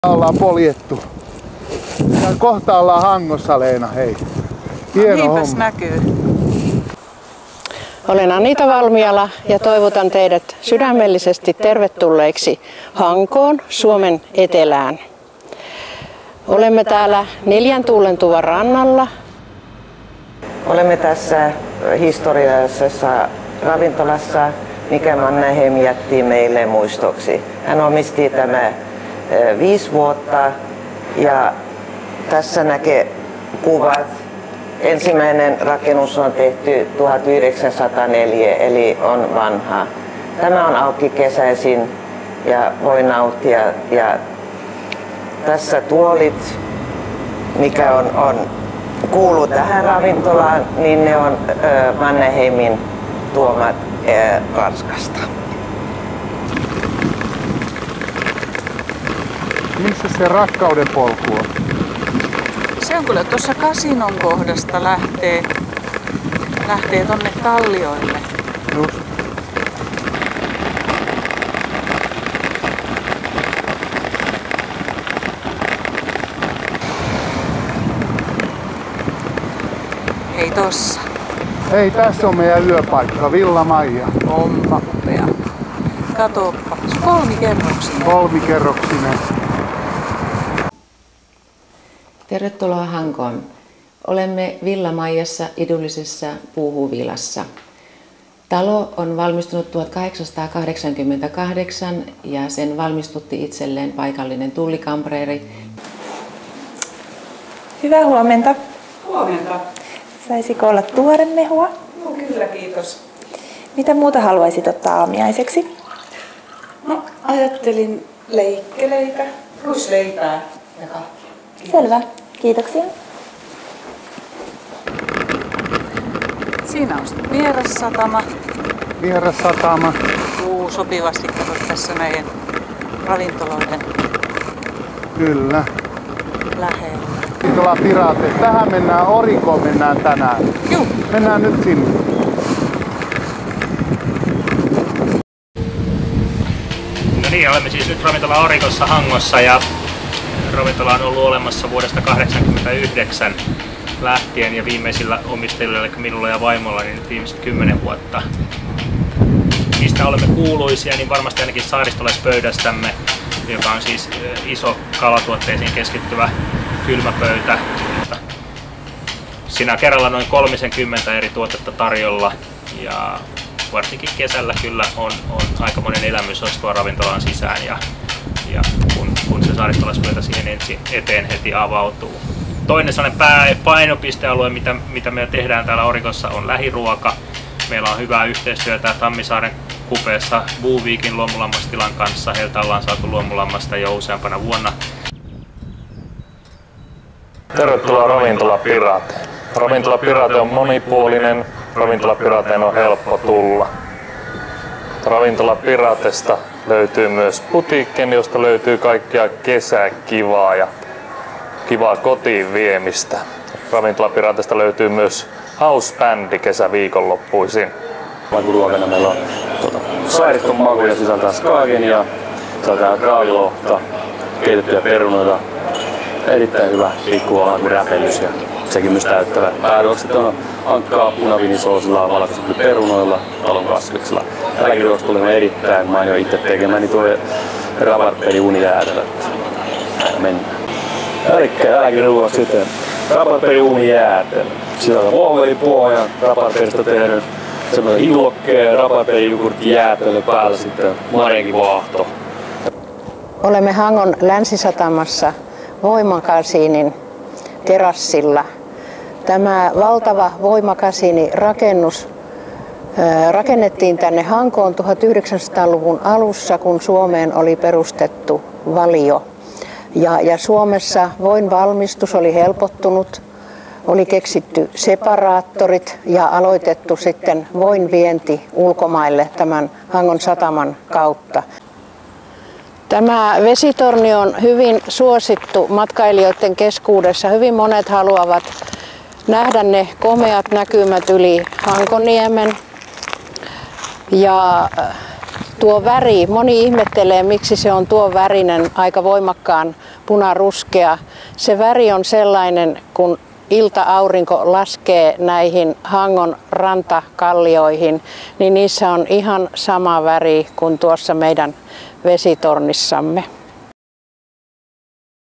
Ollaan poljettu. Ja kohta ollaan Hangossa, Leena, hei. Hieno homma. Näkyy. Olen Anita Valmiala ja toivotan teidät sydämellisesti tervetulleiksi Hankoon, Suomen etelään. Olemme täällä Neljän Tuulentuvan rannalla. Olemme tässä historiallisessa ravintolassa, mikä Mannerheim jätti meille muistoksi. Hän omisti tämä 5 vuotta ja tässä näkee kuvat. Ensimmäinen rakennus on tehty 1904, eli on vanha. Tämä on auki kesäisin ja voi nauttia. Ja tässä tuolit, mikä on kuuluu tähän ravintolaan, niin ne on Mannerheimin tuomat Ranskasta. Missä se rakkauden polku on? Se on kyllä tuossa kasinon kohdasta lähtee tonne kallioille. Just. Hei tossa. Hei, tässä on meidän yöpaikka, Villa Maija. Onpa upea. Katoppa. 3-kerroksinen. 3-kerroksinen. Tervetuloa Hankoon. Olemme Villa Maijassa idyllisessä puuhuvilassa. Talo on valmistunut 1888 ja sen valmistutti itselleen paikallinen tullikamreeri. Hyvää huomenta. Huomenta. Saisiko olla tuoremehua? No, kyllä, kiitos. Mitä muuta haluaisit ottaa aamiaiseksi? No, ajattelin leikkeleitä, ruisleipää ja kahvia. Selvä. Kiitoksia. Siinä on sitten vierassatama. Vierassatama. Sopivasti kato tässä meidän ravintoloiden Kyllä. lähellä. Ravintola Pirate. Tähän mennään, Orikoon mennään tänään. Juu. Mennään nyt sinne. No niin, olemme siis nyt ravintola Orikossa Hangossa ja ravintola on ollut olemassa vuodesta 1989 lähtien ja viimeisillä omistajilla, eli minulla ja vaimolla, niin nyt viimeiset 10 vuotta. Mistä olemme kuuluisia, niin varmasti ainakin saaristolaispöydästämme, joka on siis iso kalatuotteisiin keskittyvä kylmäpöytä. Siinä on kerralla noin 30 eri tuotetta tarjolla ja varsinkin kesällä kyllä on aikamoinen elämys ostua ravintolaan sisään ja kun se saaristolaispöytä siihen eteen heti avautuu. Toinen sellainen painopistealue, mitä me tehdään täällä Orikossa, on lähiruoka. Meillä on hyvää yhteistyötä Tammisaaren kupeessa Buvikin luomulammastilan kanssa. Heiltä ollaan saatu luomulammasta jo useampana vuonna. Tervetuloa Ravintola Pirate. Ravintola Pirate on monipuolinen. Ravintola Pirateen on helppo tulla. Ravintola Piratesta löytyy myös putiikkeni, josta löytyy kaikkia kesäkivaa ja kivaa kotiin viemistä. Ravintola Piratesta löytyy myös house-bändi kesäviikonloppuisin. Ruokana meillä on saariston makuja, sisältää skaagenia, sisältää raalilohta, keitettyjä perunoita, erittäin hyvä pikkuvalmi-räpellys ja sekin myös täyttävä. Pääruokset on ankkaa punaviinisoosilla, valkoisilla perunoilla, talon kasviksilla. Tälläkin ruoasta tulee erittäin mainio itse tekemäni tuo rabarperi uunijäätelö. Mennään. Tälläkin ruoasta sitten rabarperi uunijäätelö. Siellä on vohvelipohjan rabarperista tehnyt semmoinen ilokkeen rabarperi-jogurtti jäätelö päällä sitten marjankin vaahto. Olemme Hangon länsisatamassa Voimakasiinin terassilla. Tämä valtava Voimakasiini-rakennus rakennettiin tänne Hankoon 1900-luvun alussa, kun Suomeen oli perustettu valio. Ja Suomessa voin valmistus oli helpottunut, oli keksitty separaattorit ja aloitettu sitten voin vienti ulkomaille tämän Hangon sataman kautta. Tämä vesitorni on hyvin suosittu matkailijoiden keskuudessa. Hyvin monet haluavat nähdä ne komeat näkymät yli Hankoniemen. Ja tuo väri, moni ihmettelee miksi se on tuon värinen aika voimakkaan punaruskea. Se väri on sellainen, kun ilta-aurinko laskee näihin Hangon rantakallioihin, niin niissä on ihan sama väri kuin tuossa meidän vesitornissamme.